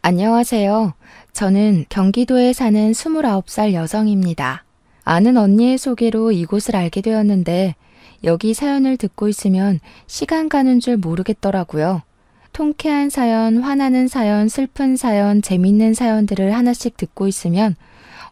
안녕하세요. 저는 경기도에 사는 29살 여성입니다. 아는 언니의 소개로 이곳을 알게 되었는데 여기 사연을 듣고 있으면 시간 가는 줄 모르겠더라고요. 통쾌한 사연, 화나는 사연, 슬픈 사연, 재밌는 사연들을 하나씩 듣고 있으면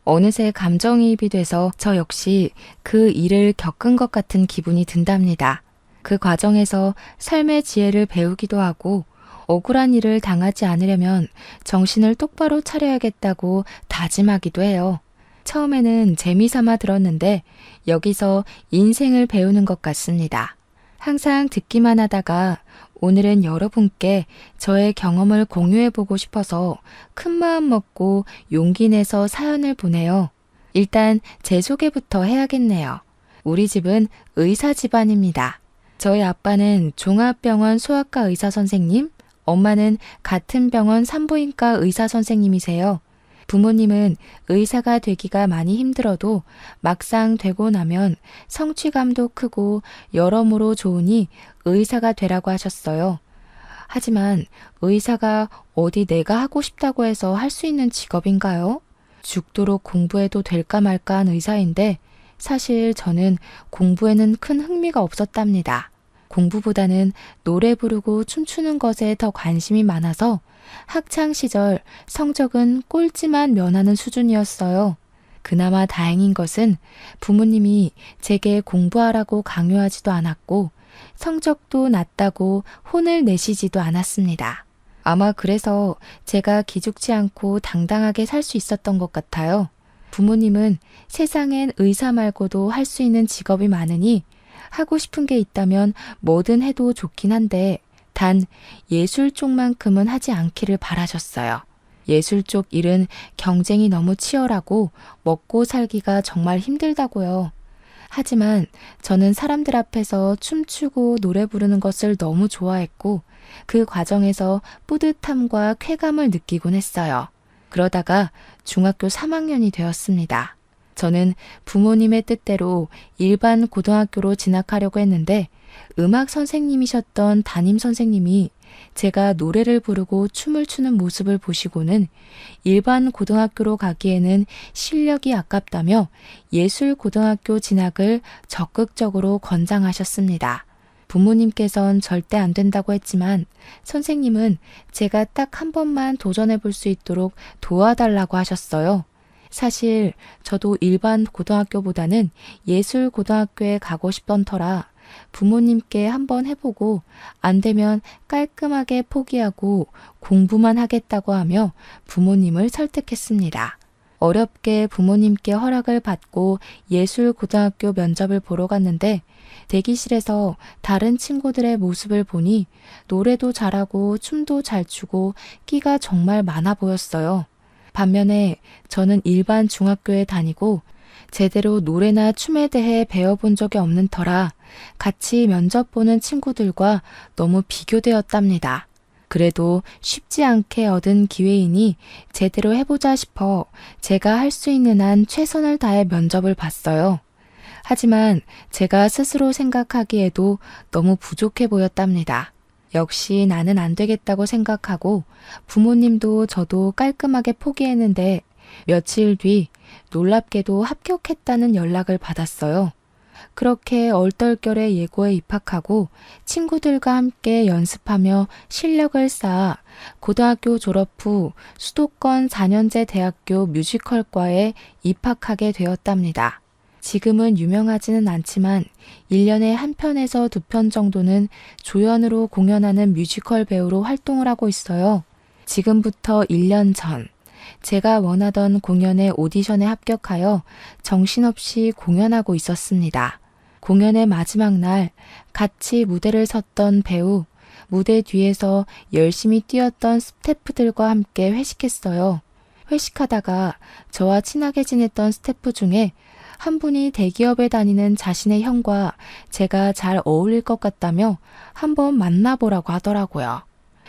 어느새 감정이입이 돼서 저 역시 그 일을 겪은 것 같은 기분이 든답니다. 그 과정에서 삶의 지혜를 배우기도 하고 억울한 일을 당하지 않으려면 정신을 똑바로 차려야겠다고 다짐하기도 해요. 처음에는 재미삼아 들었는데 여기서 인생을 배우는 것 같습니다. 항상 듣기만 하다가 오늘은 여러분께 저의 경험을 공유해보고 싶어서 큰 마음 먹고 용기 내서 사연을 보내요. 일단 제 소개부터 해야겠네요. 우리 집은 의사 집안입니다. 저희 아빠는 종합병원 소아과 의사 선생님, 엄마는 같은 병원 산부인과 의사 선생님이세요. 부모님은 의사가 되기가 많이 힘들어도 막상 되고 나면 성취감도 크고 여러모로 좋으니 의사가 되라고 하셨어요. 하지만 의사가 어디 내가 하고 싶다고 해서 할 수 있는 직업인가요? 죽도록 공부해도 될까 말까 한 의사인데 사실 저는 공부에는 큰 흥미가 없었답니다. 공부보다는 노래 부르고 춤추는 것에 더 관심이 많아서 학창 시절 성적은 꼴찌만 면하는 수준이었어요. 그나마 다행인 것은 부모님이 제게 공부하라고 강요하지도 않았고 성적도 낮다고 혼을 내시지도 않았습니다. 아마 그래서 제가 기죽지 않고 당당하게 살 수 있었던 것 같아요. 부모님은 세상엔 의사 말고도 할 수 있는 직업이 많으니 하고 싶은 게 있다면 뭐든 해도 좋긴 한데 단 예술 쪽만큼은 하지 않기를 바라셨어요. 예술 쪽 일은 경쟁이 너무 치열하고 먹고 살기가 정말 힘들다고요. 하지만 저는 사람들 앞에서 춤추고 노래 부르는 것을 너무 좋아했고 그 과정에서 뿌듯함과 쾌감을 느끼곤 했어요. 그러다가 중학교 3학년이 되었습니다. 저는 부모님의 뜻대로 일반 고등학교로 진학하려고 했는데 음악 선생님이셨던 담임 선생님이 제가 노래를 부르고 춤을 추는 모습을 보시고는 일반 고등학교로 가기에는 실력이 아깝다며 예술 고등학교 진학을 적극적으로 권장하셨습니다. 부모님께선 절대 안 된다고 했지만 선생님은 제가 딱 한 번만 도전해 볼 수 있도록 도와달라고 하셨어요. 사실 저도 일반 고등학교보다는 예술 고등학교에 가고 싶던 터라 부모님께 한번 해보고 안 되면 깔끔하게 포기하고 공부만 하겠다고 하며 부모님을 설득했습니다. 어렵게 부모님께 허락을 받고 예술 고등학교 면접을 보러 갔는데 대기실에서 다른 친구들의 모습을 보니 노래도 잘하고 춤도 잘 추고 끼가 정말 많아 보였어요. 반면에 저는 일반 중학교에 다니고 제대로 노래나 춤에 대해 배워본 적이 없는 터라 같이 면접 보는 친구들과 너무 비교되었답니다. 그래도 쉽지 않게 얻은 기회이니 제대로 해보자 싶어 제가 할 수 있는 한 최선을 다해 면접을 봤어요. 하지만 제가 스스로 생각하기에도 너무 부족해 보였답니다. 역시 나는 안 되겠다고 생각하고 부모님도 저도 깔끔하게 포기했는데 며칠 뒤 놀랍게도 합격했다는 연락을 받았어요. 그렇게 얼떨결에 예고에 입학하고 친구들과 함께 연습하며 실력을 쌓아 고등학교 졸업 후 수도권 4년제 대학교 뮤지컬과에 입학하게 되었답니다. 지금은 유명하지는 않지만 1년에 한 편에서 2편 정도는 조연으로 공연하는 뮤지컬 배우로 활동을 하고 있어요. 지금부터 1년 전 제가 원하던 공연의 오디션에 합격하여 정신없이 공연하고 있었습니다. 공연의 마지막 날 같이 무대를 섰던 배우, 무대 뒤에서 열심히 뛰었던 스태프들과 함께 회식했어요. 회식하다가 저와 친하게 지냈던 스태프 중에 한 분이 대기업에 다니는 자신의 형과 제가 잘 어울릴 것 같다며 한번 만나보라고 하더라고요.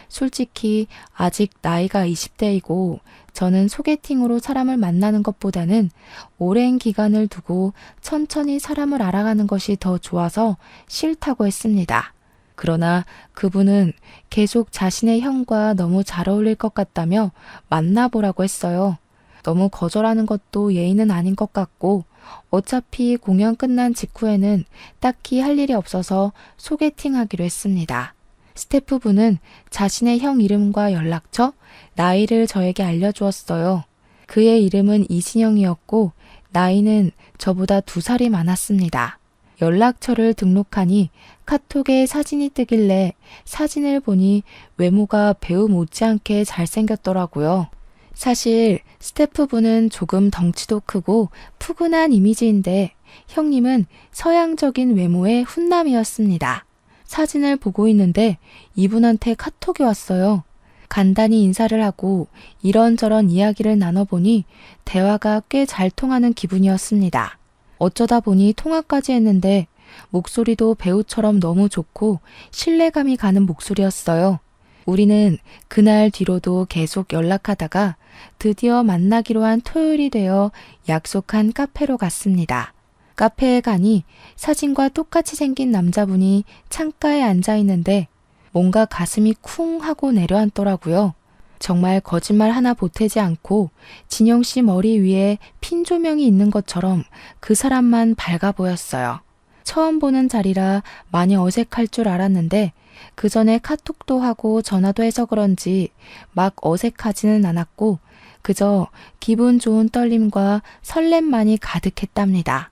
솔직히 아직 나이가 20대이고 저는 소개팅으로 사람을 만나는 것보다는 오랜 기간을 두고 천천히 사람을 알아가는 것이 더 좋아서 싫다고 했습니다. 그러나 그분은 계속 자신의 형과 너무 잘 어울릴 것 같다며 만나보라고 했어요. 너무 거절하는 것도 예의는 아닌 것 같고 어차피 공연 끝난 직후에는 딱히 할 일이 없어서 소개팅하기로 했습니다. 스태프분은 자신의 형 이름과 연락처, 나이를 저에게 알려주었어요. 그의 이름은 이진영이었고 나이는 저보다 2살이 많았습니다. 연락처를 등록하니 카톡에 사진이 뜨길래 사진을 보니 외모가 배우 못지않게 잘생겼더라고요. 사실 스태프분은 조금 덩치도 크고 푸근한 이미지인데 형님은 서양적인 외모의 훈남이었습니다. 사진을 보고 있는데 이분한테 카톡이 왔어요. 간단히 인사를 하고 이런저런 이야기를 나눠보니 대화가 꽤 잘 통하는 기분이었습니다. 어쩌다 보니 통화까지 했는데 목소리도 배우처럼 너무 좋고 신뢰감이 가는 목소리였어요. 우리는 그날 뒤로도 계속 연락하다가 드디어 만나기로 한 토요일이 되어 약속한 카페로 갔습니다. 카페에 가니 사진과 똑같이 생긴 남자분이 창가에 앉아 있는데 뭔가 가슴이 쿵 하고 내려앉더라고요. 정말 거짓말 하나 보태지 않고 진영 씨 머리 위에 핀 조명이 있는 것처럼 그 사람만 밝아 보였어요. 처음 보는 자리라 많이 어색할 줄 알았는데 그 전에 카톡도 하고 전화도 해서 그런지 막 어색하지는 않았고 그저 기분 좋은 떨림과 설렘만이 가득했답니다.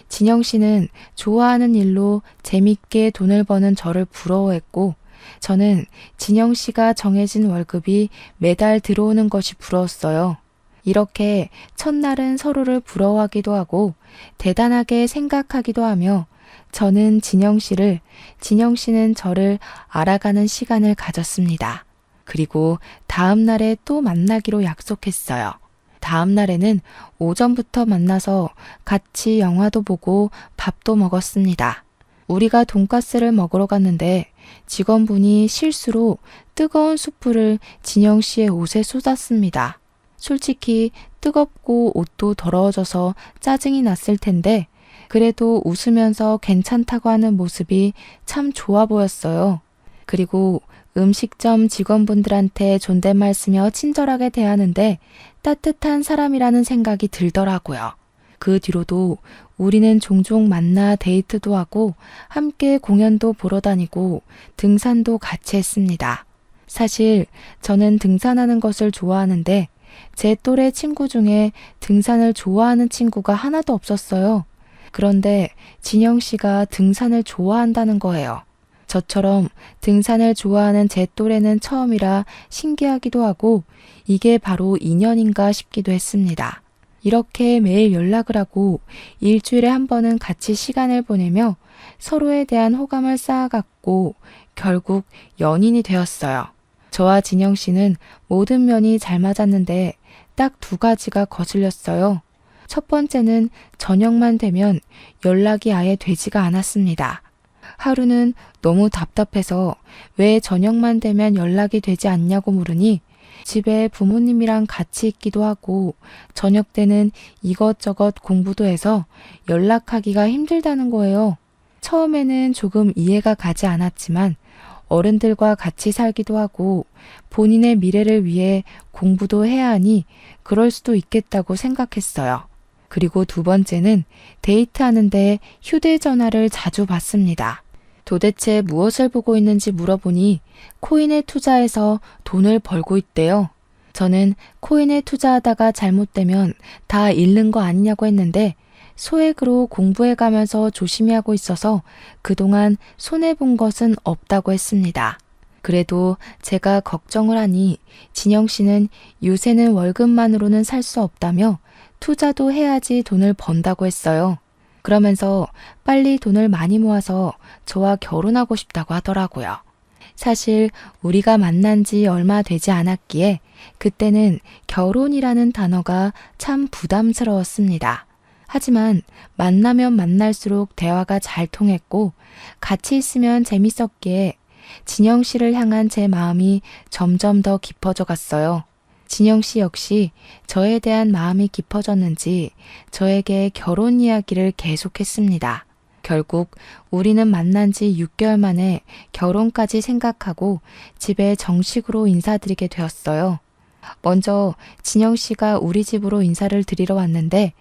진영 씨는 좋아하는 일로 재밌게 돈을 버는 저를 부러워했고 저는 진영 씨가 정해진 월급이 매달 들어오는 것이 부러웠어요. 이렇게 첫날은 서로를 부러워하기도 하고 대단하게 생각하기도 하며 저는 진영 씨를, 진영 씨는 저를 알아가는 시간을 가졌습니다. 그리고 다음 날에 또 만나기로 약속했어요. 다음 날에는 오전부터 만나서 같이 영화도 보고 밥도 먹었습니다. 우리가 돈가스를 먹으러 갔는데 직원분이 실수로 뜨거운 수프를 진영 씨의 옷에 쏟았습니다. 솔직히 뜨겁고 옷도 더러워져서 짜증이 났을 텐데 그래도 웃으면서 괜찮다고 하는 모습이 참 좋아 보였어요. 그리고 음식점 직원분들한테 존댓말 쓰며 친절하게 대하는데 따뜻한 사람이라는 생각이 들더라고요. 그 뒤로도 우리는 종종 만나 데이트도 하고 함께 공연도 보러 다니고 등산도 같이 했습니다. 사실 저는 등산하는 것을 좋아하는데 제 또래 친구 중에 등산을 좋아하는 친구가 하나도 없었어요. 그런데 진영 씨가 등산을 좋아한다는 거예요. 저처럼 등산을 좋아하는 제 또래는 처음이라 신기하기도 하고 이게 바로 인연인가 싶기도 했습니다. 이렇게 매일 연락을 하고 일주일에 한 번은 같이 시간을 보내며 서로에 대한 호감을 쌓아갔고 결국 연인이 되었어요. 저와 진영 씨는 모든 면이 잘 맞았는데 딱 2가지가 거슬렸어요. 첫 번째는 저녁만 되면 연락이 아예 되지가 않았습니다. 하루는 너무 답답해서 왜 저녁만 되면 연락이 되지 않냐고 물으니 집에 부모님이랑 같이 있기도 하고 저녁 때는 이것저것 공부도 해서 연락하기가 힘들다는 거예요. 처음에는 조금 이해가 가지 않았지만 어른들과 같이 살기도 하고 본인의 미래를 위해 공부도 해야 하니 그럴 수도 있겠다고 생각했어요. 그리고 2번째는 데이트하는데 휴대전화를 자주 받습니다. 도대체 무엇을 보고 있는지 물어보니 코인에 투자해서 돈을 벌고 있대요. 저는 코인에 투자하다가 잘못되면 다 잃는 거 아니냐고 했는데 소액으로 공부해 가면서 조심히 하고 있어서 그동안 손해본 것은 없다고 했습니다. 그래도 제가 걱정을 하니 진영 씨는 요새는 월급만으로는 살 수 없다며 투자도 해야지 돈을 번다고 했어요. 그러면서 빨리 돈을 많이 모아서 저와 결혼하고 싶다고 하더라고요. 사실 우리가 만난 지 얼마 되지 않았기에 그때는 결혼이라는 단어가 참 부담스러웠습니다. 하지만 만나면 만날수록 대화가 잘 통했고 같이 있으면 재밌었기에 진영 씨를 향한 제 마음이 점점 더 깊어져 갔어요. 진영 씨 역시 저에 대한 마음이 깊어졌는지 저에게 결혼 이야기를 계속했습니다. 결국 우리는 만난 지 6개월 만에 결혼까지 생각하고 집에 정식으로 인사드리게 되었어요. 먼저 진영 씨가 우리 집으로 인사를 드리러 왔는데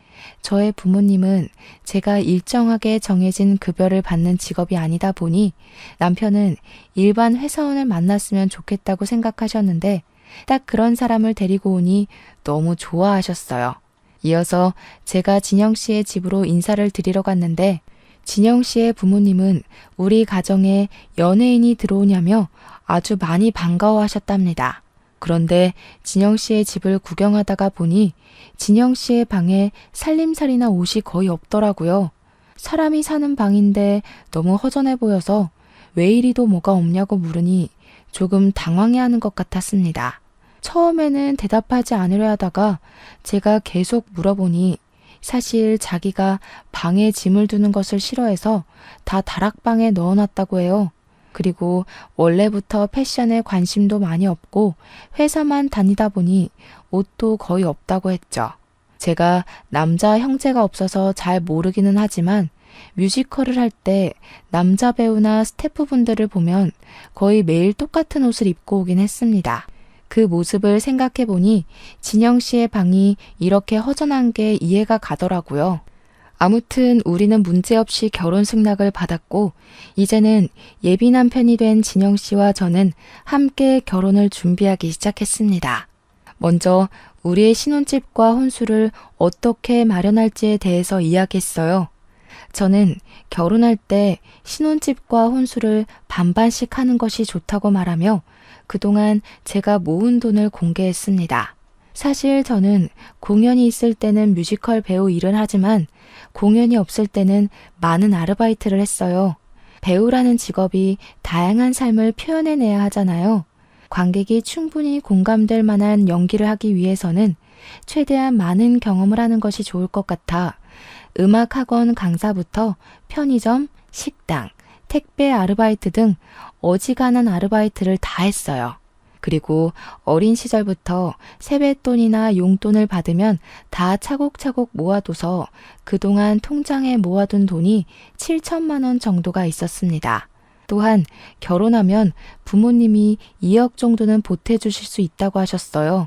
저의 부모님은 제가 일정하게 정해진 급여를 받는 직업이 아니다 보니 남편은 일반 회사원을 만났으면 좋겠다고 생각하셨는데 딱 그런 사람을 데리고 오니 너무 좋아하셨어요. 이어서 제가 진영 씨의 집으로 인사를 드리러 갔는데 진영 씨의 부모님은 우리 가정에 연예인이 들어오냐며 아주 많이 반가워하셨답니다. 그런데 진영 씨의 집을 구경하다가 보니 진영 씨의 방에 살림살이나 옷이 거의 없더라고요. 사람이 사는 방인데 너무 허전해 보여서 왜 이리도 뭐가 없냐고 물으니 조금 당황해하는 것 같았습니다. 처음에는 대답하지 않으려 하다가 제가 계속 물어보니 사실 자기가 방에 짐을 두는 것을 싫어해서 다 다락방에 넣어놨다고 해요. 그리고 원래부터 패션에 관심도 많이 없고 회사만 다니다 보니 옷도 거의 없다고 했죠. 제가 남자 형제가 없어서 잘 모르기는 하지만 뮤지컬을 할 때 남자 배우나 스태프분들을 보면 거의 매일 똑같은 옷을 입고 오긴 했습니다. 그 모습을 생각해 보니 진영 씨의 방이 이렇게 허전한 게 이해가 가더라고요. 아무튼 우리는 문제없이 결혼 승낙을 받았고 이제는 예비 남편이 된 진영 씨와 저는 함께 결혼을 준비하기 시작했습니다. 먼저 우리의 신혼집과 혼수를 어떻게 마련할지에 대해서 이야기했어요. 저는 결혼할 때 신혼집과 혼수를 반반씩 하는 것이 좋다고 말하며 그동안 제가 모은 돈을 공개했습니다. 사실 저는 공연이 있을 때는 뮤지컬 배우 일을 하지만 공연이 없을 때는 많은 아르바이트를 했어요. 배우라는 직업이 다양한 삶을 표현해내야 하잖아요. 관객이 충분히 공감될 만한 연기를 하기 위해서는 최대한 많은 경험을 하는 것이 좋을 것 같아 음악학원 강사부터 편의점, 식당, 택배 아르바이트 등 어지간한 아르바이트를 다 했어요. 그리고 어린 시절부터 세뱃돈이나 용돈을 받으면 다 차곡차곡 모아둬서 그동안 통장에 모아둔 돈이 7천만 원 정도가 있었습니다. 또한 결혼하면 부모님이 2억 정도는 보태주실 수 있다고 하셨어요.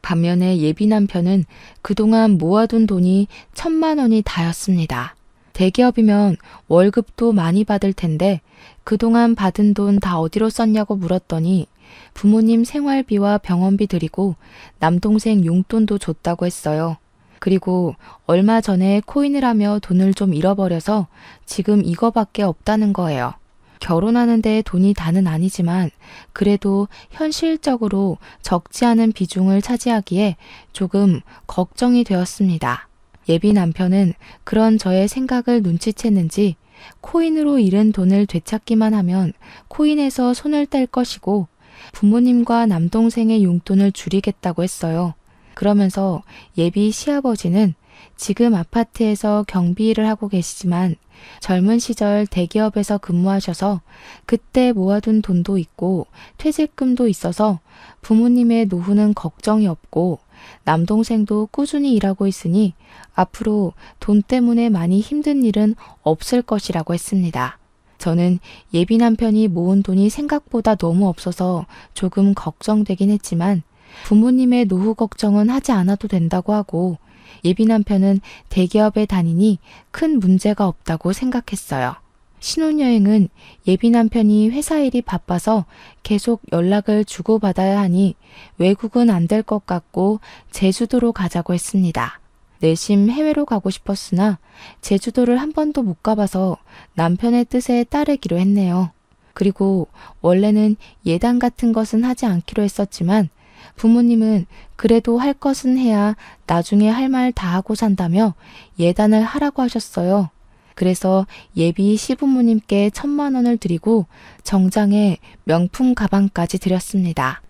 반면에 예비 남편은 그동안 모아둔 돈이 1,000만 원이 다였습니다. 대기업이면 월급도 많이 받을 텐데 그동안 받은 돈 다 어디로 썼냐고 물었더니 부모님 생활비와 병원비 드리고 남동생 용돈도 줬다고 했어요. 그리고 얼마 전에 코인을 하며 돈을 좀 잃어버려서 지금 이거밖에 없다는 거예요. 결혼하는데 돈이 다는 아니지만 그래도 현실적으로 적지 않은 비중을 차지하기에 조금 걱정이 되었습니다. 예비 남편은 그런 저의 생각을 눈치챘는지 코인으로 잃은 돈을 되찾기만 하면 코인에서 손을 뗄 것이고 부모님과 남동생의 용돈을 줄이겠다고 했어요. 그러면서 예비 시아버지는 지금 아파트에서 경비 일을 하고 계시지만 젊은 시절 대기업에서 근무하셔서 그때 모아둔 돈도 있고 퇴직금도 있어서 부모님의 노후는 걱정이 없고 남동생도 꾸준히 일하고 있으니 앞으로 돈 때문에 많이 힘든 일은 없을 것이라고 했습니다. 저는 예비 남편이 모은 돈이 생각보다 너무 없어서 조금 걱정되긴 했지만 부모님의 노후 걱정은 하지 않아도 된다고 하고 예비 남편은 대기업에 다니니 큰 문제가 없다고 생각했어요. 신혼여행은 예비 남편이 회사 일이 바빠서 계속 연락을 주고받아야 하니 외국은 안 될 것 같고 제주도로 가자고 했습니다. 내심 해외로 가고 싶었으나 제주도를 한 번도 못 가봐서 남편의 뜻에 따르기로 했네요. 그리고 원래는 예단 같은 것은 하지 않기로 했었지만 부모님은 그래도 할 것은 해야 나중에 할 말 다 하고 산다며 예단을 하라고 하셨어요. 그래서 예비 시부모님께 1,000만 원을 드리고 정장에 명품 가방까지 드렸습니다.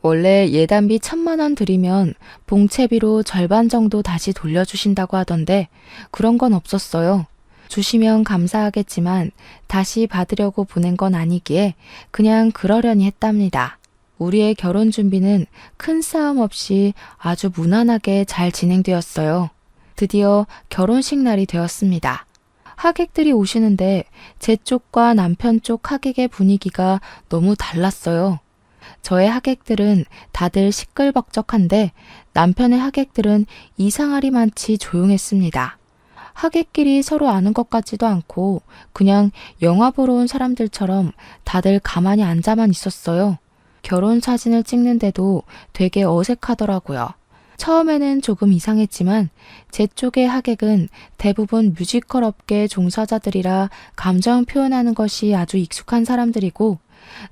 원래 예단비 1,000만 원 드리면 봉채비로 절반 정도 다시 돌려주신다고 하던데 그런 건 없었어요. 주시면 감사하겠지만 다시 받으려고 보낸 건 아니기에 그냥 그러려니 했답니다. 우리의 결혼 준비는 큰 싸움 없이 아주 무난하게 잘 진행되었어요. 드디어 결혼식 날이 되었습니다. 하객들이 오시는데 제 쪽과 남편 쪽 하객의 분위기가 너무 달랐어요. 저의 하객들은 다들 시끌벅적한데 남편의 하객들은 이상하리만치 조용했습니다. 하객끼리 서로 아는 것 같지도 않고 그냥 영화 보러 온 사람들처럼 다들 가만히 앉아만 있었어요. 결혼 사진을 찍는데도 되게 어색하더라고요. 처음에는 조금 이상했지만 제 쪽의 하객은 대부분 뮤지컬 업계 종사자들이라 감정 표현하는 것이 아주 익숙한 사람들이고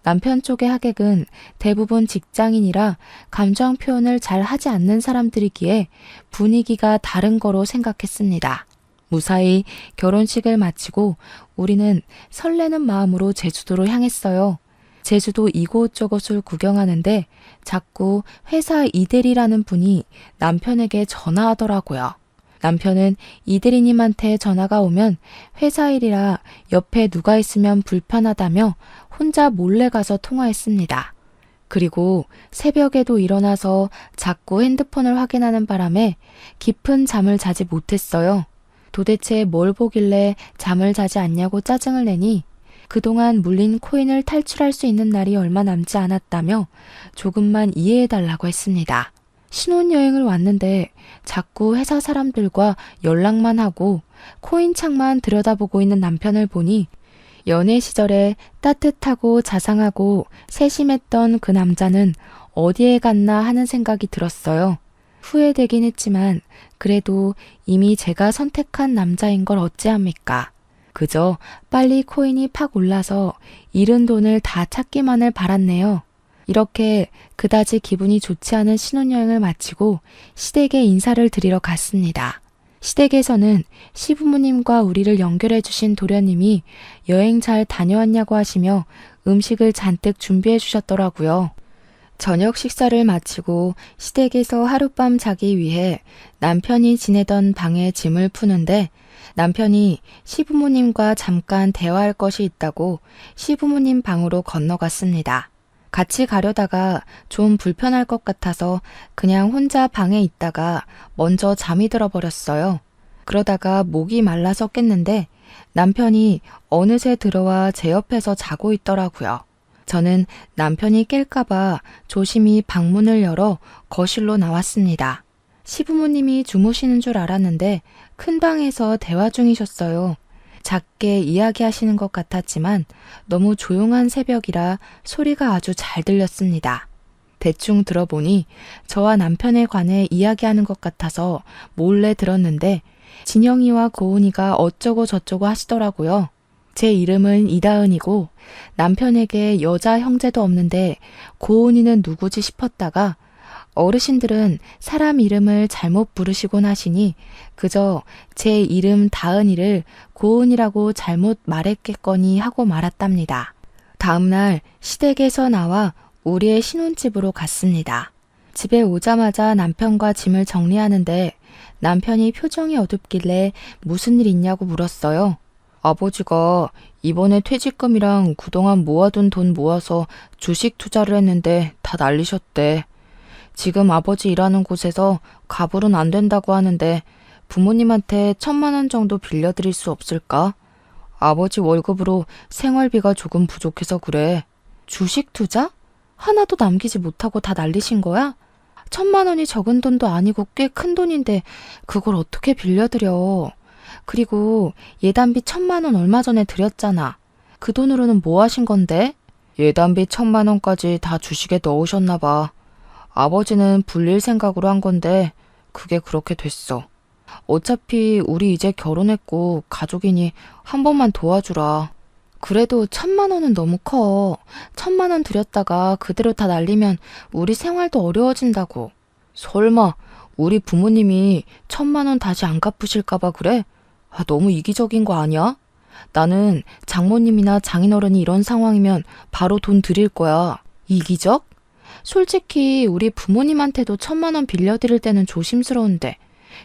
남편 쪽의 하객은 대부분 직장인이라 감정 표현을 잘 하지 않는 사람들이기에 분위기가 다른 거로 생각했습니다. 무사히 결혼식을 마치고 우리는 설레는 마음으로 제주도로 향했어요. 제주도 이곳저곳을 구경하는데 자꾸 회사 이대리라는 분이 남편에게 전화하더라고요. 남편은 이대리님한테 전화가 오면 회사 일이라 옆에 누가 있으면 불편하다며 혼자 몰래 가서 통화했습니다. 그리고 새벽에도 일어나서 자꾸 핸드폰을 확인하는 바람에 깊은 잠을 자지 못했어요. 도대체 뭘 보길래 잠을 자지 않냐고 짜증을 내니 그동안 물린 코인을 탈출할 수 있는 날이 얼마 남지 않았다며 조금만 이해해달라고 했습니다. 신혼여행을 왔는데 자꾸 회사 사람들과 연락만 하고 코인창만 들여다보고 있는 남편을 보니 연애 시절에 따뜻하고 자상하고 세심했던 그 남자는 어디에 갔나 하는 생각이 들었어요. 후회되긴 했지만 그래도 이미 제가 선택한 남자인 걸 어찌합니까? 그저 빨리 코인이 팍 올라서 잃은 돈을 다 찾기만을 바랐네요. 이렇게 그다지 기분이 좋지 않은 신혼여행을 마치고 시댁에 인사를 드리러 갔습니다. 시댁에서는 시부모님과 우리를 연결해 주신 도련님이 여행 잘 다녀왔냐고 하시며 음식을 잔뜩 준비해 주셨더라고요. 저녁 식사를 마치고 시댁에서 하룻밤 자기 위해 남편이 지내던 방에 짐을 푸는데 남편이 시부모님과 잠깐 대화할 것이 있다고 시부모님 방으로 건너갔습니다. 같이 가려다가 좀 불편할 것 같아서 그냥 혼자 방에 있다가 먼저 잠이 들어버렸어요. 그러다가 목이 말라서 깼는데 남편이 어느새 들어와 제 옆에서 자고 있더라고요. 저는 남편이 깰까봐 조심히 방문을 열어 거실로 나왔습니다. 시부모님이 주무시는 줄 알았는데 큰 방에서 대화 중이셨어요. 작게 이야기하시는 것 같았지만 너무 조용한 새벽이라 소리가 아주 잘 들렸습니다. 대충 들어보니 저와 남편에 관해 이야기하는 것 같아서 몰래 들었는데 진영이와 고은이가 어쩌고 저쩌고 하시더라고요. 제 이름은 이다은이고 남편에게 여자 형제도 없는데 고은이는 누구지 싶었다가 어르신들은 사람 이름을 잘못 부르시곤 하시니 그저 제 이름 다은이를 고은이라고 잘못 말했겠거니 하고 말았답니다. 다음날 시댁에서 나와 우리의 신혼집으로 갔습니다. 집에 오자마자 남편과 짐을 정리하는데 남편이 표정이 어둡길래 무슨 일 있냐고 물었어요. 아버지가 이번에 퇴직금이랑 그동안 모아둔 돈 모아서 주식 투자를 했는데 다 날리셨대. 지금 아버지 일하는 곳에서 가불은 안 된다고 하는데 부모님한테 1,000만 원 정도 빌려드릴 수 없을까? 아버지 월급으로 생활비가 조금 부족해서 그래. 주식 투자? 하나도 남기지 못하고 다 날리신 거야? 1,000만 원이 적은 돈도 아니고 꽤 큰 돈인데 그걸 어떻게 빌려드려. 그리고 예단비 1,000만 원 얼마 전에 드렸잖아. 그 돈으로는 뭐 하신 건데? 예단비 1,000만 원까지 다 주식에 넣으셨나 봐. 아버지는 불릴 생각으로 한 건데 그게 그렇게 됐어. 어차피 우리 이제 결혼했고 가족이니 한 번만 도와주라. 그래도 1,000만 원은 너무 커. 1,000만 원 들였다가 그대로 다 날리면 우리 생활도 어려워진다고. 설마 우리 부모님이 1,000만 원 다시 안 갚으실까 봐 그래? 너무 이기적인 거 아니야? 나는 장모님이나 장인어른이 이런 상황이면 바로 돈 드릴 거야. 이기적? 솔직히 우리 부모님한테도 1,000만 원 빌려드릴 때는 조심스러운데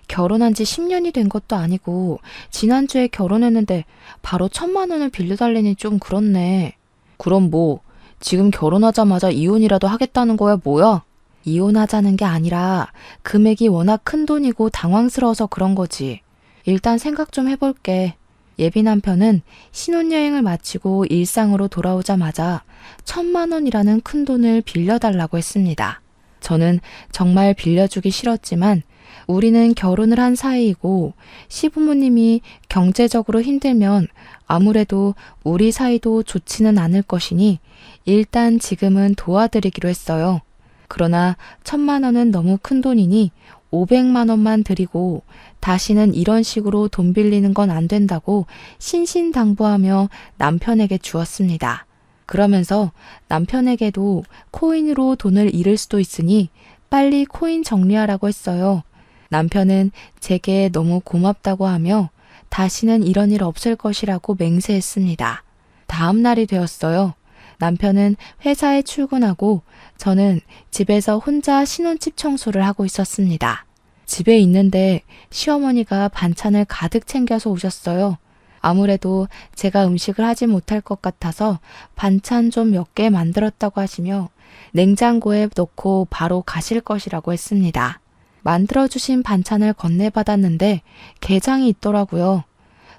결혼한 지 10년이 된 것도 아니고 지난주에 결혼했는데 바로 1,000만 원을 빌려달래니 좀 그렇네. 그럼 뭐 지금 결혼하자마자 이혼이라도 하겠다는 거야 뭐야? 이혼하자는 게 아니라 금액이 워낙 큰 돈이고 당황스러워서 그런 거지. 일단 생각 좀 해볼게. 예비 남편은 신혼여행을 마치고 일상으로 돌아오자마자 1,000만 원이라는 큰 돈을 빌려달라고 했습니다. 저는 정말 빌려주기 싫었지만 우리는 결혼을 한 사이이고 시부모님이 경제적으로 힘들면 아무래도 우리 사이도 좋지는 않을 것이니 일단 지금은 도와드리기로 했어요. 그러나 1,000만 원은 너무 큰 돈이니 500만 원만 드리고 다시는 이런 식으로 돈 빌리는 건 안 된다고 신신당부하며 남편에게 주었습니다. 그러면서 남편에게도 코인으로 돈을 잃을 수도 있으니 빨리 코인 정리하라고 했어요. 남편은 제게 너무 고맙다고 하며 다시는 이런 일 없을 것이라고 맹세했습니다. 다음 날이 되었어요. 남편은 회사에 출근하고 저는 집에서 혼자 신혼집 청소를 하고 있었습니다. 집에 있는데 시어머니가 반찬을 가득 챙겨서 오셨어요. 아무래도 제가 음식을 하지 못할 것 같아서 반찬 좀 몇 개 만들었다고 하시며 냉장고에 넣고 바로 가실 것이라고 했습니다. 만들어주신 반찬을 건네받았는데 게장이 있더라고요.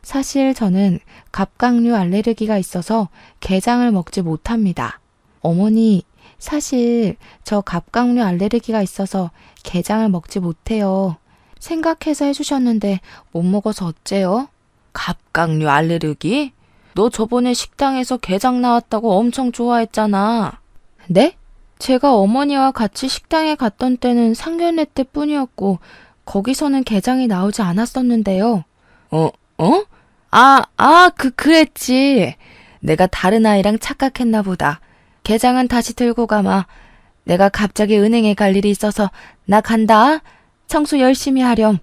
사실 저는 갑각류 알레르기가 있어서 게장을 먹지 못합니다. 어머니, 사실 저 갑각류 알레르기가 있어서 게장을 먹지 못해요. 생각해서 해주셨는데 못 먹어서 어째요? 갑각류 알레르기? 너 저번에 식당에서 게장 나왔다고 엄청 좋아했잖아. 네? 제가 어머니와 같이 식당에 갔던 때는 상견례 때뿐이었고 거기서는 게장이 나오지 않았었는데요. 그랬지. 내가 다른 아이랑 착각했나 보다. 게장은 다시 들고 가마. 내가 갑자기 은행에 갈 일이 있어서 나 간다. 청소 열심히 하렴.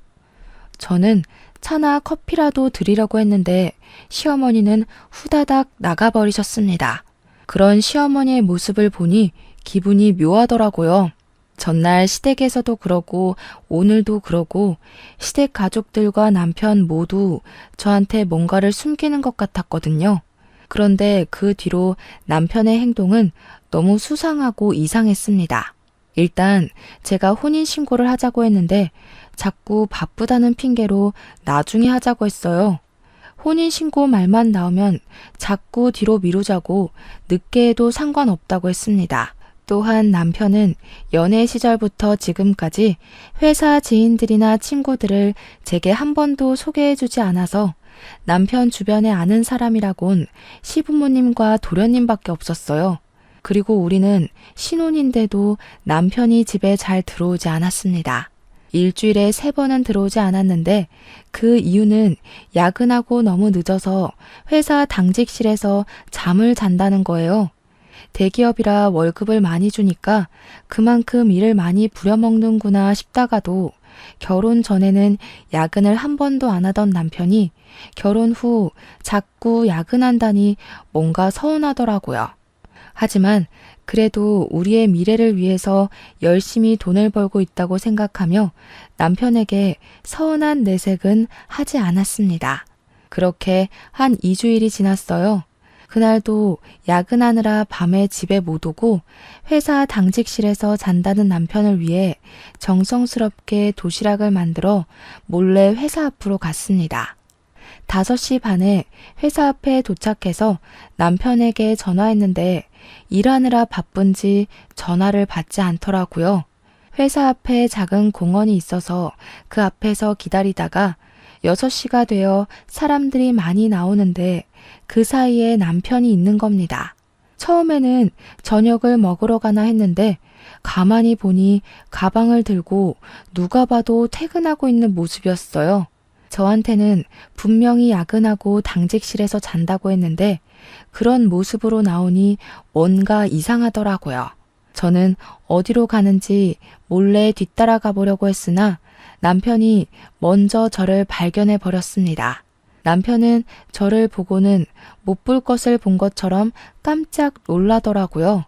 저는 차나 커피라도 드리려고 했는데 시어머니는 후다닥 나가버리셨습니다. 그런 시어머니의 모습을 보니 기분이 묘하더라고요. 전날 시댁에서도 그러고 오늘도 그러고 시댁 가족들과 남편 모두 저한테 뭔가를 숨기는 것 같았거든요. 그런데 그 뒤로 남편의 행동은 너무 수상하고 이상했습니다. 일단 제가 혼인신고를 하자고 했는데 자꾸 바쁘다는 핑계로 나중에 하자고 했어요. 혼인신고 말만 나오면 자꾸 뒤로 미루자고 늦게 해도 상관없다고 했습니다. 또한 남편은 연애 시절부터 지금까지 회사 지인들이나 친구들을 제게 한 번도 소개해주지 않아서 남편 주변에 아는 사람이라곤 시부모님과 도련님밖에 없었어요. 그리고 우리는 신혼인데도 남편이 집에 잘 들어오지 않았습니다. 일주일에 3번은 들어오지 않았는데 그 이유는 야근하고 너무 늦어서 회사 당직실에서 잠을 잔다는 거예요. 대기업이라 월급을 많이 주니까 그만큼 일을 많이 부려먹는구나 싶다가도 결혼 전에는 야근을 한 번도 안 하던 남편이 결혼 후 자꾸 야근한다니 뭔가 서운하더라고요. 하지만 그래도 우리의 미래를 위해서 열심히 돈을 벌고 있다고 생각하며 남편에게 서운한 내색은 하지 않았습니다. 그렇게 한 2주일이 지났어요. 그날도 야근하느라 밤에 집에 못 오고 회사 당직실에서 잔다는 남편을 위해 정성스럽게 도시락을 만들어 몰래 회사 앞으로 갔습니다. 5시 반에 회사 앞에 도착해서 남편에게 전화했는데 일하느라 바쁜지 전화를 받지 않더라고요. 회사 앞에 작은 공원이 있어서 그 앞에서 기다리다가 6시가 되어 사람들이 많이 나오는데 그 사이에 남편이 있는 겁니다. 처음에는 저녁을 먹으러 가나 했는데 가만히 보니 가방을 들고 누가 봐도 퇴근하고 있는 모습이었어요. 저한테는 분명히 야근하고 당직실에서 잔다고 했는데 그런 모습으로 나오니 뭔가 이상하더라고요. 저는 어디로 가는지 몰래 뒤따라가 보려고 했으나 남편이 먼저 저를 발견해 버렸습니다. 남편은 저를 보고는 못 볼 것을 본 것처럼 깜짝 놀라더라고요.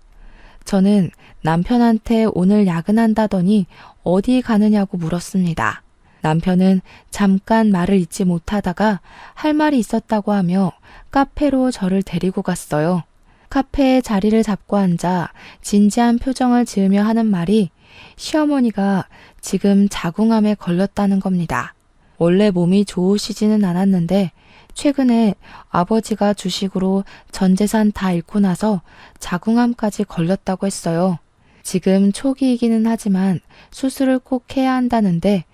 저는 남편한테 오늘 야근한다더니 어디 가느냐고 물었습니다. 남편은 잠깐 말을 잇지 못하다가 할 말이 있었다고 하며 카페로 저를 데리고 갔어요. 카페에 자리를 잡고 앉아 진지한 표정을 지으며 하는 말이 시어머니가 지금 자궁암에 걸렸다는 겁니다. 원래 몸이 좋으시지는 않았는데 최근에 아버지가 주식으로 전 재산 다 잃고 나서 자궁암까지 걸렸다고 했어요. 지금 초기이기는 하지만 수술을 꼭 해야 한다는데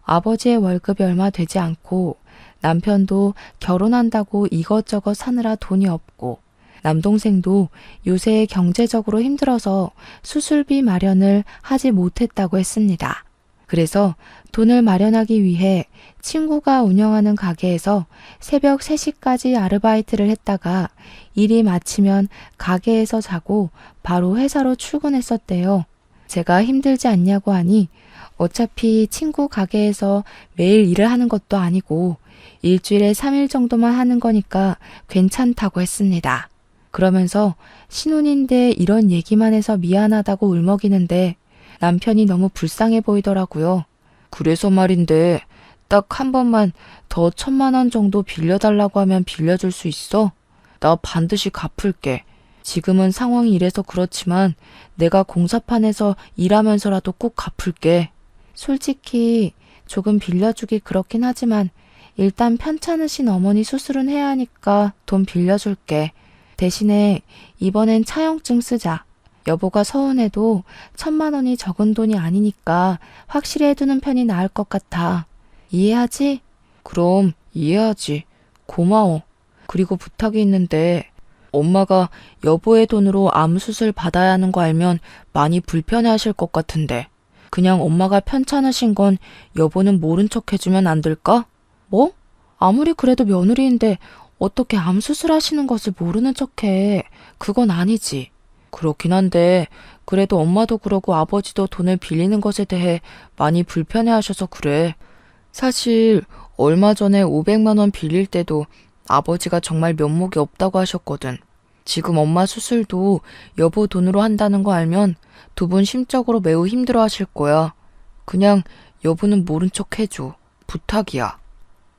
아버지의 월급이 얼마 되지 않고 남편도 결혼한다고 이것저것 사느라 돈이 없고 남동생도 요새 경제적으로 힘들어서 수술비 마련을 하지 못했다고 했습니다. 그래서 돈을 마련하기 위해 친구가 운영하는 가게에서 새벽 3시까지 아르바이트를 했다가 일이 마치면 가게에서 자고 바로 회사로 출근했었대요. 제가 힘들지 않냐고 하니 어차피 친구 가게에서 매일 일을 하는 것도 아니고 일주일에 3일 정도만 하는 거니까 괜찮다고 했습니다. 그러면서 신혼인데 이런 얘기만 해서 미안하다고 울먹이는데 남편이 너무 불쌍해 보이더라고요. 그래서 말인데 딱 한 번만 더 1,000만 원 정도 빌려달라고 하면 빌려줄 수 있어? 나 반드시 갚을게. 지금은 상황이 이래서 그렇지만 내가 공사판에서 일하면서라도 꼭 갚을게. 솔직히 조금 빌려주기 그렇긴 하지만 일단 편찮으신 어머니 수술은 해야 하니까 돈 빌려줄게. 대신에 이번엔 차용증 쓰자. 여보가 서운해도 1,000만 원이 적은 돈이 아니니까 확실히 해두는 편이 나을 것 같아. 이해하지? 그럼 이해하지. 고마워. 그리고 부탁이 있는데 엄마가 여보의 돈으로 암 수술 받아야 하는 거 알면 많이 불편해하실 것 같은데 그냥 엄마가 편찮으신 건 여보는 모른 척 해주면 안 될까? 뭐? 아무리 그래도 며느리인데 어떻게 암 수술하시는 것을 모르는 척해. 그건 아니지. 그렇긴 한데 그래도 엄마도 그러고 아버지도 돈을 빌리는 것에 대해 많이 불편해하셔서 그래. 사실 얼마 전에 500만 원 빌릴 때도 아버지가 정말 면목이 없다고 하셨거든. 지금 엄마 수술도 여보 돈으로 한다는 거 알면 두 분 심적으로 매우 힘들어 하실 거야. 그냥 여보는 모른 척 해줘. 부탁이야.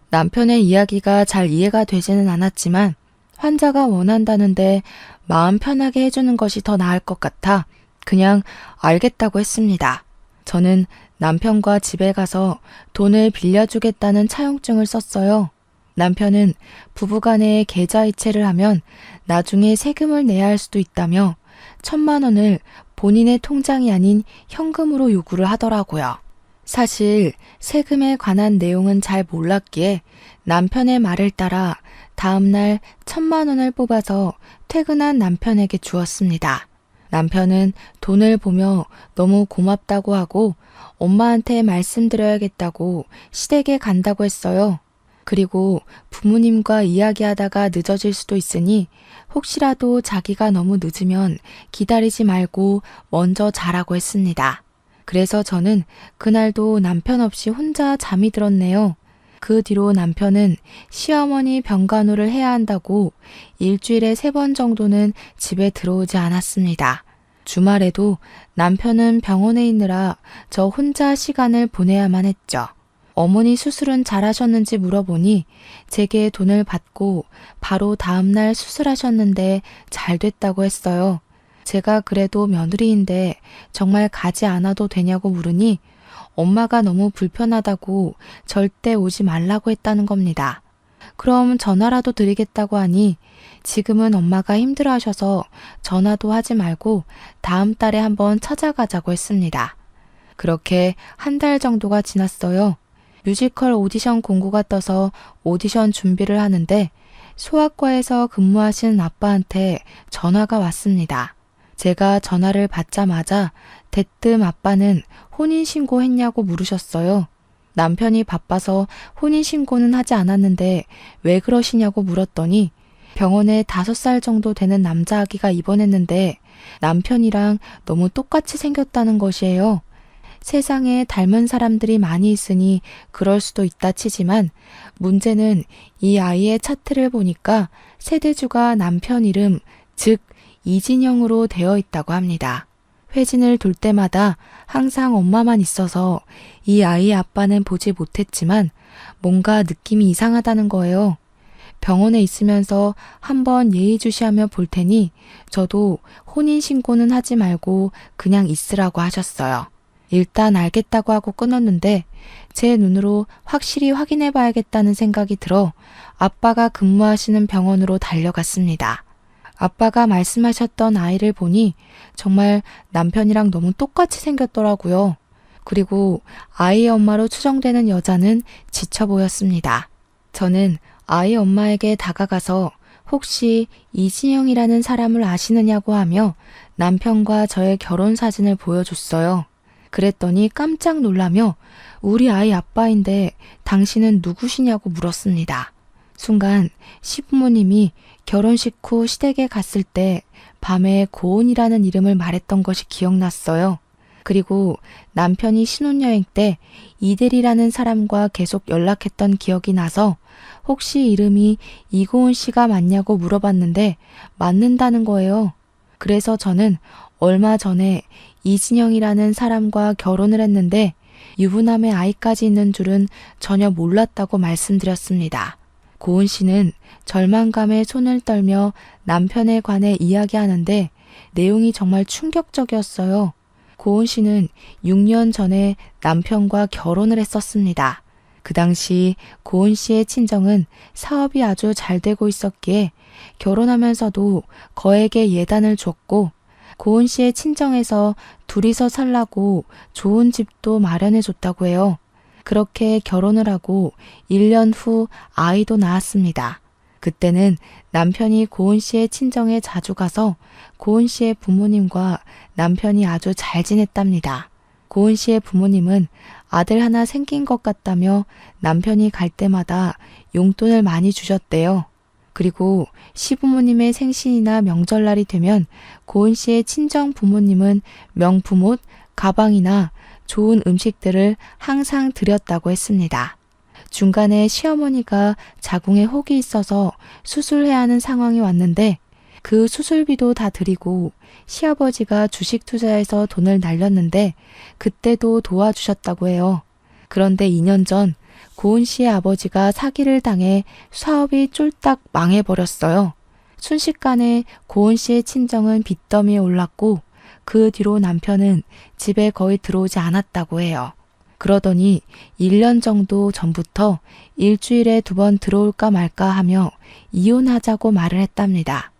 남편의 이야기가 잘 이해가 되지는 않았지만 환자가 원한다는데 마음 편하게 해주는 것이 더 나을 것 같아 그냥 알겠다고 했습니다. 저는 남편과 집에 가서 돈을 빌려주겠다는 차용증을 썼어요. 남편은 부부간에 계좌이체를 하면 나중에 세금을 내야 할 수도 있다며 1,000만 원을 본인의 통장이 아닌 현금으로 요구를 하더라고요. 사실 세금에 관한 내용은 잘 몰랐기에 남편의 말을 따라 다음날 1,000만 원을 뽑아서 퇴근한 남편에게 주었습니다. 남편은 돈을 보며 너무 고맙다고 하고 엄마한테 말씀드려야겠다고 시댁에 간다고 했어요. 그리고 부모님과 이야기하다가 늦어질 수도 있으니 혹시라도 자기가 너무 늦으면 기다리지 말고 먼저 자라고 했습니다. 그래서 저는 그날도 남편 없이 혼자 잠이 들었네요. 그 뒤로 남편은 시어머니 병간호를 해야 한다고 일주일에 3번 정도는 집에 들어오지 않았습니다. 주말에도 남편은 병원에 있느라 저 혼자 시간을 보내야만 했죠. 어머니 수술은 잘하셨는지 물어보니 제게 돈을 받고 바로 다음날 수술하셨는데 잘 됐다고 했어요. 제가 그래도 며느리인데 정말 가지 않아도 되냐고 물으니 엄마가 너무 불편하다고 절대 오지 말라고 했다는 겁니다. 그럼 전화라도 드리겠다고 하니 지금은 엄마가 힘들어하셔서 전화도 하지 말고 다음 달에 한번 찾아가자고 했습니다. 그렇게 한 달 정도가 지났어요. 뮤지컬 오디션 공고가 떠서 오디션 준비를 하는데 소아과에서 근무하시는 아빠한테 전화가 왔습니다. 제가 전화를 받자마자 대뜸 아빠는 혼인신고 했냐고 물으셨어요. 남편이 바빠서 혼인신고는 하지 않았는데 왜 그러시냐고 물었더니 병원에 5살 정도 되는 남자아기가 입원했는데 남편이랑 너무 똑같이 생겼다는 것이에요. 세상에 닮은 사람들이 많이 있으니 그럴 수도 있다 치지만 문제는 이 아이의 차트를 보니까 세대주가 남편 이름, 즉 이진영으로 되어 있다고 합니다. 회진을 돌 때마다 항상 엄마만 있어서 이 아이의 아빠는 보지 못했지만 뭔가 느낌이 이상하다는 거예요. 병원에 있으면서 한번 예의주시하며 볼 테니 저도 혼인신고는 하지 말고 그냥 있으라고 하셨어요. 일단 알겠다고 하고 끊었는데 제 눈으로 확실히 확인해 봐야겠다는 생각이 들어 아빠가 근무하시는 병원으로 달려갔습니다. 아빠가 말씀하셨던 아이를 보니 정말 남편이랑 너무 똑같이 생겼더라고요. 그리고 아이의 엄마로 추정되는 여자는 지쳐 보였습니다. 저는 아이 엄마에게 다가가서 혹시 이진영이라는 사람을 아시느냐고 하며 남편과 저의 결혼 사진을 보여줬어요. 그랬더니 깜짝 놀라며 우리 아이 아빠인데 당신은 누구시냐고 물었습니다. 순간 시부모님이 결혼식 후 시댁에 갔을 때 밤에 고은이라는 이름을 말했던 것이 기억났어요. 그리고 남편이 신혼여행 때 이대리라는 사람과 계속 연락했던 기억이 나서 혹시 이름이 이고은 씨가 맞냐고 물어봤는데 맞는다는 거예요. 그래서 저는 얼마 전에 이진영이라는 사람과 결혼을 했는데 유부남의 아이까지 있는 줄은 전혀 몰랐다고 말씀드렸습니다. 고은 씨는 절망감에 손을 떨며 남편에 관해 이야기하는데 내용이 정말 충격적이었어요. 고은 씨는 6년 전에 남편과 결혼을 했었습니다. 그 당시 고은 씨의 친정은 사업이 아주 잘 되고 있었기에 결혼하면서도 거액의 예단을 줬고 고은 씨의 친정에서 둘이서 살라고 좋은 집도 마련해 줬다고 해요. 그렇게 결혼을 하고 1년 후 아이도 낳았습니다. 그때는 남편이 고은 씨의 친정에 자주 가서 고은 씨의 부모님과 남편이 아주 잘 지냈답니다. 고은 씨의 부모님은 아들 하나 생긴 것 같다며 남편이 갈 때마다 용돈을 많이 주셨대요. 그리고 시부모님의 생신이나 명절날이 되면 고은 씨의 친정 부모님은 명품옷, 가방이나 좋은 음식들을 항상 드렸다고 했습니다. 중간에 시어머니가 자궁에 혹이 있어서 수술해야 하는 상황이 왔는데 그 수술비도 다 드리고 시아버지가 주식 투자해서 돈을 날렸는데 그때도 도와주셨다고 해요. 그런데 2년 전 고은 씨의 아버지가 사기를 당해 사업이 쫄딱 망해버렸어요. 순식간에 고은 씨의 친정은 빚더미에 올랐고 그 뒤로 남편은 집에 거의 들어오지 않았다고 해요. 그러더니 1년 정도 전부터 일주일에 2번 들어올까 말까 하며 이혼하자고 말을 했답니다.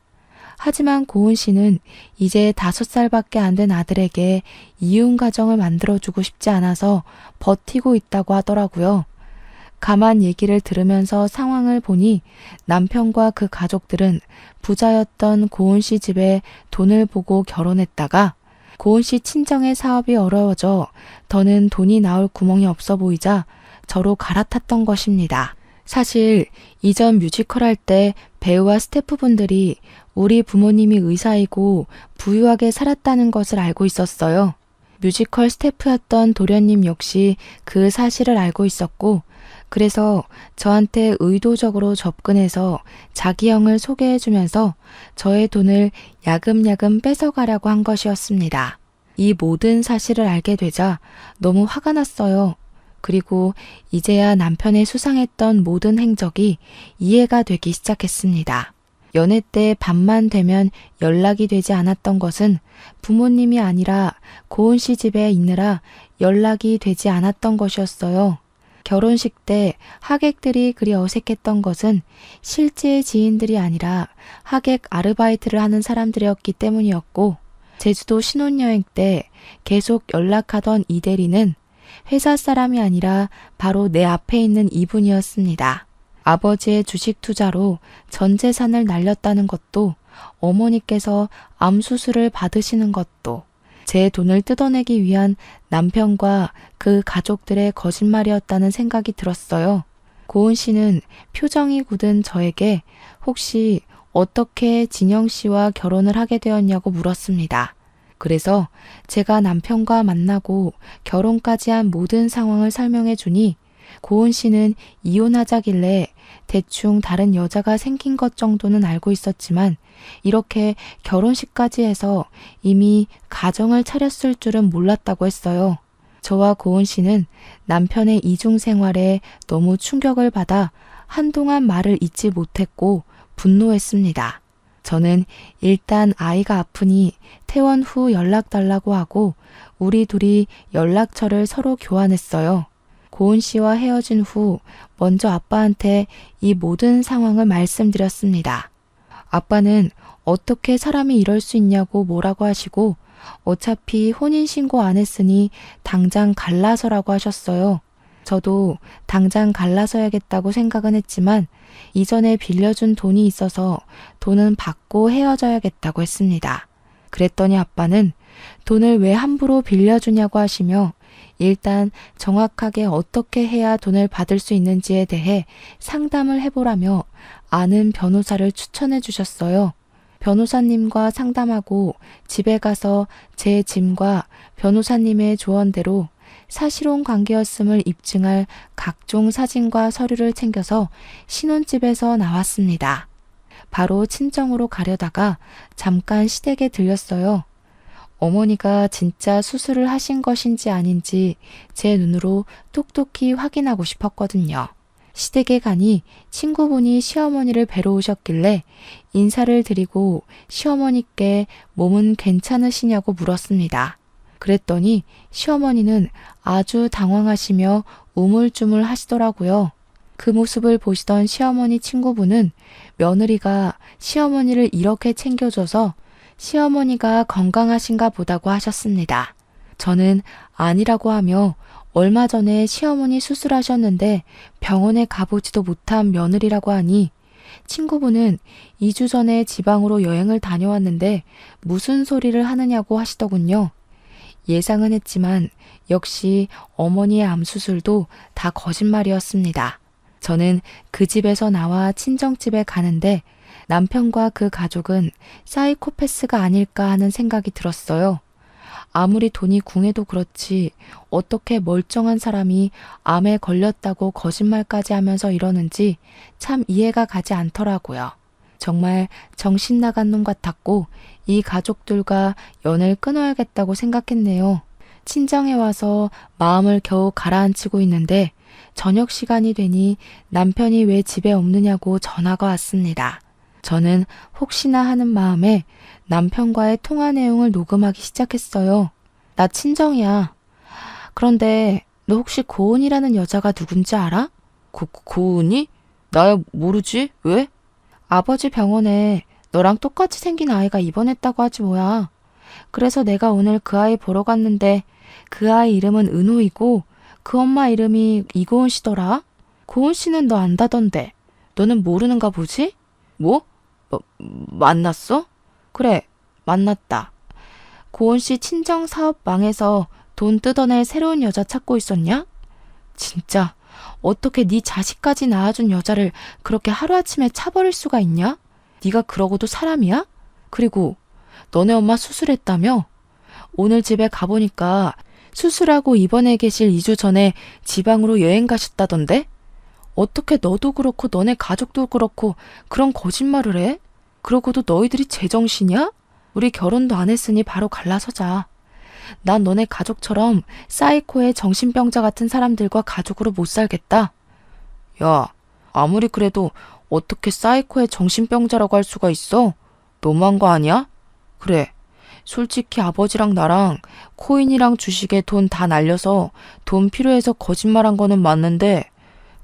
하지만 고은 씨는 이제 5살밖에 안 된 아들에게 이혼 가정을 만들어주고 싶지 않아서 버티고 있다고 하더라고요. 가만 얘기를 들으면서 상황을 보니 남편과 그 가족들은 부자였던 고은 씨 집에 돈을 보고 결혼했다가 고은 씨 친정의 사업이 어려워져 더는 돈이 나올 구멍이 없어 보이자 저로 갈아탔던 것입니다. 사실 이전 뮤지컬 할 때 배우와 스태프분들이 우리 부모님이 의사이고 부유하게 살았다는 것을 알고 있었어요. 뮤지컬 스태프였던 도련님 역시 그 사실을 알고 있었고 그래서 저한테 의도적으로 접근해서 자기 형을 소개해주면서 저의 돈을 야금야금 뺏어가려고 한 것이었습니다. 이 모든 사실을 알게 되자 너무 화가 났어요. 그리고 이제야 남편의 수상했던 모든 행적이 이해가 되기 시작했습니다. 연애 때 밤만 되면 연락이 되지 않았던 것은 부모님이 아니라 고은 씨 집에 있느라 연락이 되지 않았던 것이었어요. 결혼식 때 하객들이 그리 어색했던 것은 실제 지인들이 아니라 하객 아르바이트를 하는 사람들이었기 때문이었고 제주도 신혼여행 때 계속 연락하던 이대리는 회사 사람이 아니라 바로 내 앞에 있는 이분이었습니다. 아버지의 주식 투자로 전 재산을 날렸다는 것도 어머니께서 암 수술을 받으시는 것도 제 돈을 뜯어내기 위한 남편과 그 가족들의 거짓말이었다는 생각이 들었어요. 고은 씨는 표정이 굳은 저에게 혹시 어떻게 진영 씨와 결혼을 하게 되었냐고 물었습니다. 그래서 제가 남편과 만나고 결혼까지 한 모든 상황을 설명해 주니 고은 씨는 이혼하자길래 대충 다른 여자가 생긴 것 정도는 알고 있었지만 이렇게 결혼식까지 해서 이미 가정을 차렸을 줄은 몰랐다고 했어요. 저와 고은 씨는 남편의 이중 생활에 너무 충격을 받아 한동안 말을 잇지 못했고 분노했습니다. 저는 일단 아이가 아프니 퇴원 후 연락 달라고 하고 우리 둘이 연락처를 서로 교환했어요. 고은 씨와 헤어진 후 먼저 아빠한테 이 모든 상황을 말씀드렸습니다. 아빠는 어떻게 사람이 이럴 수 있냐고 뭐라고 하시고 어차피 혼인신고 안 했으니 당장 갈라서라고 하셨어요. 저도 당장 갈라서야겠다고 생각은 했지만 이전에 빌려준 돈이 있어서 돈은 받고 헤어져야겠다고 했습니다. 그랬더니 아빠는 돈을 왜 함부로 빌려주냐고 하시며 일단 정확하게 어떻게 해야 돈을 받을 수 있는지에 대해 상담을 해보라며 아는 변호사를 추천해 주셨어요. 변호사님과 상담하고 집에 가서 제 짐과 변호사님의 조언대로 사실혼 관계였음을 입증할 각종 사진과 서류를 챙겨서 신혼집에서 나왔습니다. 바로 친정으로 가려다가 잠깐 시댁에 들렸어요. 어머니가 진짜 수술을 하신 것인지 아닌지 제 눈으로 똑똑히 확인하고 싶었거든요. 시댁에 가니 친구분이 시어머니를 뵈러 오셨길래 인사를 드리고 시어머니께 몸은 괜찮으시냐고 물었습니다. 그랬더니 시어머니는 아주 당황하시며 우물쭈물 하시더라고요. 그 모습을 보시던 시어머니 친구분은 며느리가 시어머니를 이렇게 챙겨줘서 시어머니가 건강하신가 보다고 하셨습니다. 저는 아니라고 하며 얼마 전에 시어머니 수술하셨는데 병원에 가보지도 못한 며느리라고 하니 친구분은 2주 전에 지방으로 여행을 다녀왔는데 무슨 소리를 하느냐고 하시더군요. 예상은 했지만 역시 어머니의 암수술도 다 거짓말이었습니다. 저는 그 집에서 나와 친정집에 가는데 남편과 그 가족은 사이코패스가 아닐까 하는 생각이 들었어요. 아무리 돈이 궁해도 그렇지 어떻게 멀쩡한 사람이 암에 걸렸다고 거짓말까지 하면서 이러는지 참 이해가 가지 않더라고요. 정말 정신 나간 놈 같았고 이 가족들과 연을 끊어야겠다고 생각했네요. 친정에 와서 마음을 겨우 가라앉히고 있는데 저녁 시간이 되니 남편이 왜 집에 없느냐고 전화가 왔습니다. 저는 혹시나 하는 마음에 남편과의 통화 내용을 녹음하기 시작했어요. 나 친정이야. 그런데 너 혹시 고은이라는 여자가 누군지 알아? 고은이? 나야 모르지. 왜? 아버지 병원에 너랑 똑같이 생긴 아이가 입원했다고 하지 뭐야. 그래서 내가 오늘 그 아이 보러 갔는데 그 아이 이름은 은호이고 그 엄마 이름이 이고은 씨더라. 고은 씨는 너 안다던데. 너는 모르는가 보지? 뭐? 만났어? 그래, 만났다. 고은 씨 친정 사업 망해서 돈 뜯어낼 새로운 여자 찾고 있었냐? 진짜 어떻게 네 자식까지 낳아준 여자를 그렇게 하루아침에 차버릴 수가 있냐? 네가 그러고도 사람이야? 그리고 너네 엄마 수술했다며? 오늘 집에 가보니까 수술하고 입원해 계실 2주 전에 지방으로 여행 가셨다던데? 어떻게 너도 그렇고 너네 가족도 그렇고 그런 거짓말을 해? 그러고도 너희들이 제정신이야? 우리 결혼도 안 했으니 바로 갈라서자. 난 너네 가족처럼 사이코의 정신병자 같은 사람들과 가족으로 못 살겠다. 야, 아무리 그래도 어떻게 사이코의 정신병자라고 할 수가 있어? 너무한 거 아니야? 그래, 솔직히 아버지랑 나랑 코인이랑 주식에 돈 다 날려서 돈 필요해서 거짓말한 거는 맞는데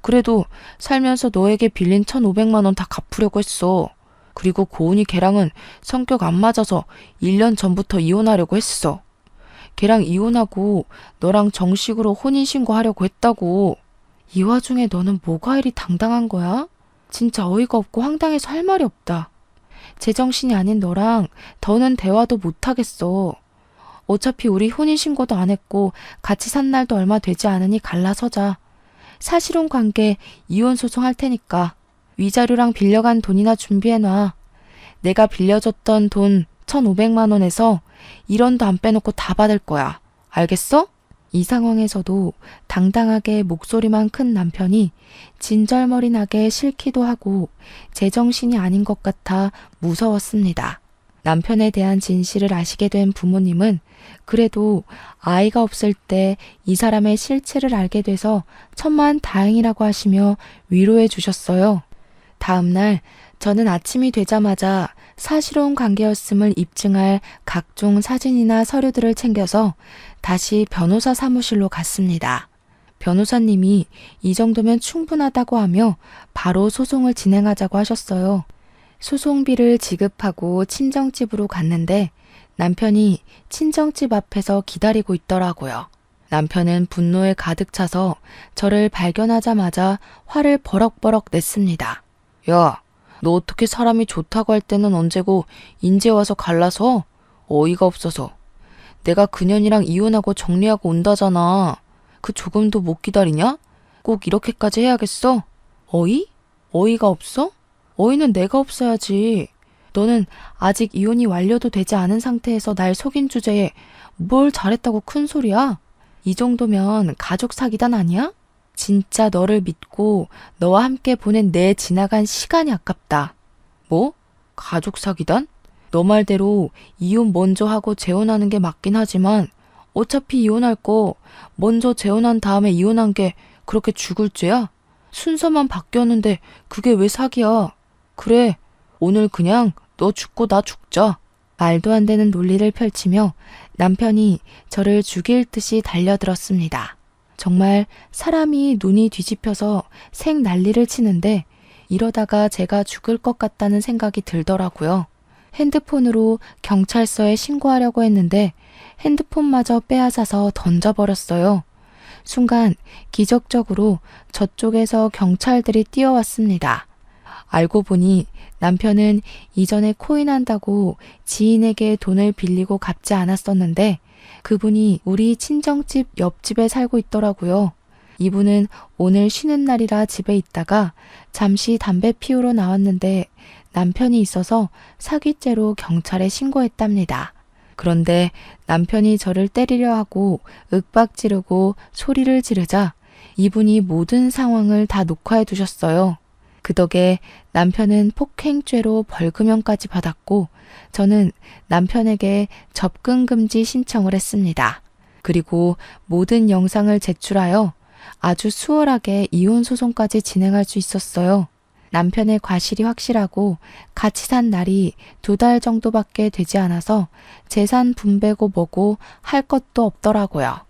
그래도 살면서 너에게 빌린 1,500만 원 다 갚으려고 했어. 그리고 고은이 걔랑은 성격 안 맞아서 1년 전부터 이혼하려고 했어. 걔랑 이혼하고 너랑 정식으로 혼인신고하려고 했다고. 이 와중에 너는 뭐가 이리 당당한 거야? 진짜 어이가 없고 황당해서 할 말이 없다. 제정신이 아닌 너랑 더는 대화도 못하겠어. 어차피 우리 혼인신고도 안 했고 같이 산 날도 얼마 되지 않으니 갈라서자. 사실혼 관계 이혼 소송할 테니까 위자료랑 빌려간 돈이나 준비해놔. 내가 빌려줬던 돈 1,500만 원에서 1원도 안 빼놓고 다 받을 거야. 알겠어? 이 상황에서도 당당하게 목소리만 큰 남편이 진절머리나게 싫기도 하고 제정신이 아닌 것 같아 무서웠습니다. 남편에 대한 진실을 아시게 된 부모님은 그래도 아이가 없을 때 이 사람의 실체를 알게 돼서 천만 다행이라고 하시며 위로해 주셨어요. 다음 날 저는 아침이 되자마자 사실혼 관계였음을 입증할 각종 사진이나 서류들을 챙겨서 다시 변호사 사무실로 갔습니다. 변호사님이 이 정도면 충분하다고 하며 바로 소송을 진행하자고 하셨어요. 소송비를 지급하고 친정집으로 갔는데 남편이 친정집 앞에서 기다리고 있더라고요. 남편은 분노에 가득 차서 저를 발견하자마자 화를 버럭버럭 냈습니다. 야, 너 어떻게 사람이 좋다고 할 때는 언제고 인제 와서 갈라서? 어이가 없어서. 내가 그년이랑 이혼하고 정리하고 온다잖아. 그 조금도 못 기다리냐? 꼭 이렇게까지 해야겠어? 어이? 어이가 없어? 어이는 내가 없어야지. 너는 아직 이혼이 완료도 되지 않은 상태에서 날 속인 주제에 뭘 잘했다고 큰 소리야? 이 정도면 가족 사기단 아니야? 진짜 너를 믿고 너와 함께 보낸 내 지나간 시간이 아깝다. 뭐? 가족 사기단? 너 말대로 이혼 먼저 하고 재혼하는 게 맞긴 하지만 어차피 이혼할 거 먼저 재혼한 다음에 이혼한 게 그렇게 죽을 죄야? 순서만 바뀌었는데 그게 왜 사기야? 그래, 오늘 그냥 너 죽고 나 죽자. 말도 안 되는 논리를 펼치며 남편이 저를 죽일 듯이 달려들었습니다. 정말 사람이 눈이 뒤집혀서 생 난리를 치는데 이러다가 제가 죽을 것 같다는 생각이 들더라고요. 핸드폰으로 경찰서에 신고하려고 했는데 핸드폰마저 빼앗아서 던져버렸어요. 순간 기적적으로 저쪽에서 경찰들이 뛰어왔습니다. 알고 보니 남편은 이전에 코인한다고 지인에게 돈을 빌리고 갚지 않았었는데 그분이 우리 친정집 옆집에 살고 있더라고요. 이분은 오늘 쉬는 날이라 집에 있다가 잠시 담배 피우러 나왔는데 남편이 있어서 사기죄로 경찰에 신고했답니다. 그런데 남편이 저를 때리려 하고 윽박 지르고 소리를 지르자 이분이 모든 상황을 다 녹화해 두셨어요. 그 덕에 남편은 폭행죄로 벌금형까지 받았고 저는 남편에게 접근금지 신청을 했습니다. 그리고 모든 영상을 제출하여 아주 수월하게 이혼 소송까지 진행할 수 있었어요. 남편의 과실이 확실하고 같이 산 날이 2달 정도밖에 되지 않아서 재산 분배고 뭐고 할 것도 없더라고요.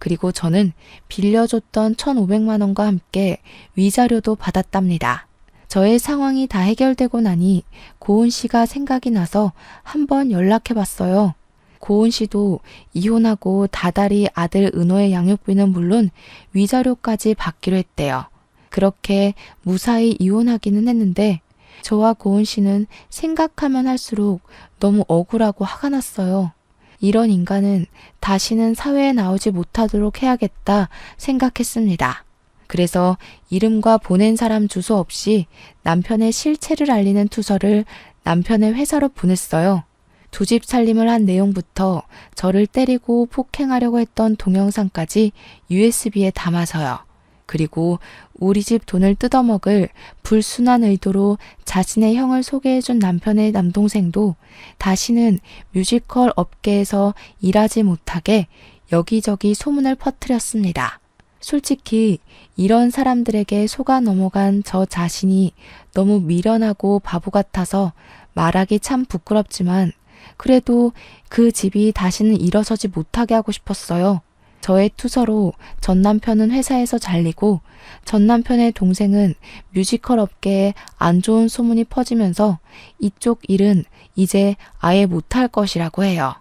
그리고 저는 빌려줬던 1,500만 원과 함께 위자료도 받았답니다. 저의 상황이 다 해결되고 나니 고은 씨가 생각이 나서 한번 연락해봤어요. 고은 씨도 이혼하고 다달이 아들 은호의 양육비는 물론 위자료까지 받기로 했대요. 그렇게 무사히 이혼하기는 했는데 저와 고은 씨는 생각하면 할수록 너무 억울하고 화가 났어요. 이런 인간은 다시는 사회에 나오지 못하도록 해야겠다 생각했습니다. 그래서 이름과 보낸 사람 주소 없이 남편의 실체를 알리는 투서를 남편의 회사로 보냈어요. 2집 살림을 한 내용부터 저를 때리고 폭행하려고 했던 동영상까지 USB에 담아서요. 그리고 우리 집 돈을 뜯어먹을 불순한 의도로 자신의 형을 소개해준 남편의 남동생도 다시는 뮤지컬 업계에서 일하지 못하게 여기저기 소문을 퍼뜨렸습니다. 솔직히 이런 사람들에게 속아 넘어간 저 자신이 너무 미련하고 바보 같아서 말하기 참 부끄럽지만 그래도 그 집이 다시는 일어서지 못하게 하고 싶었어요. 저의 투서로 전 남편은 회사에서 잘리고 전 남편의 동생은 뮤지컬 업계에 안 좋은 소문이 퍼지면서 이쪽 일은 이제 아예 못할 것이라고 해요.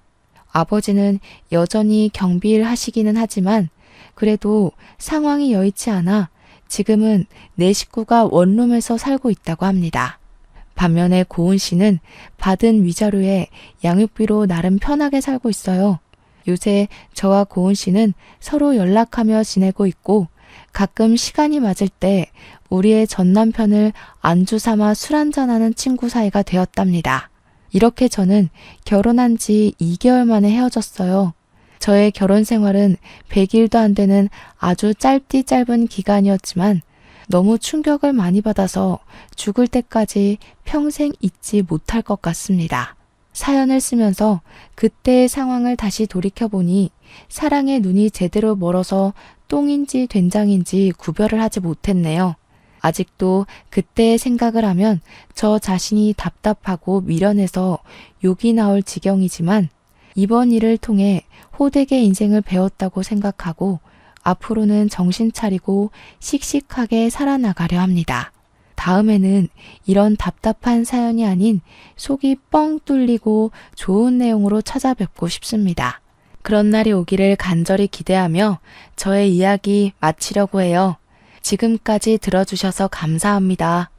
아버지는 여전히 경비일 하시기는 하지만 그래도 상황이 여의치 않아 지금은 내 식구가 원룸에서 살고 있다고 합니다. 반면에 고은 씨는 받은 위자료에 양육비로 나름 편하게 살고 있어요. 요새 저와 고은 씨는 서로 연락하며 지내고 있고 가끔 시간이 맞을 때 우리의 전 남편을 안주 삼아 술 한잔하는 친구 사이가 되었답니다. 이렇게 저는 결혼한 지 2개월 만에 헤어졌어요. 저의 결혼 생활은 100일도 안 되는 아주 짧디 짧은 기간이었지만 너무 충격을 많이 받아서 죽을 때까지 평생 잊지 못할 것 같습니다. 사연을 쓰면서 그때의 상황을 다시 돌이켜보니 사랑의 눈이 제대로 멀어서 똥인지 된장인지 구별을 하지 못했네요. 아직도 그때의 생각을 하면 저 자신이 답답하고 미련해서 욕이 나올 지경이지만 이번 일을 통해 호되게 인생을 배웠다고 생각하고 앞으로는 정신 차리고 씩씩하게 살아나가려 합니다. 다음에는 이런 답답한 사연이 아닌 속이 뻥 뚫리고 좋은 내용으로 찾아뵙고 싶습니다. 그런 날이 오기를 간절히 기대하며 저의 이야기 마치려고 해요. 지금까지 들어주셔서 감사합니다.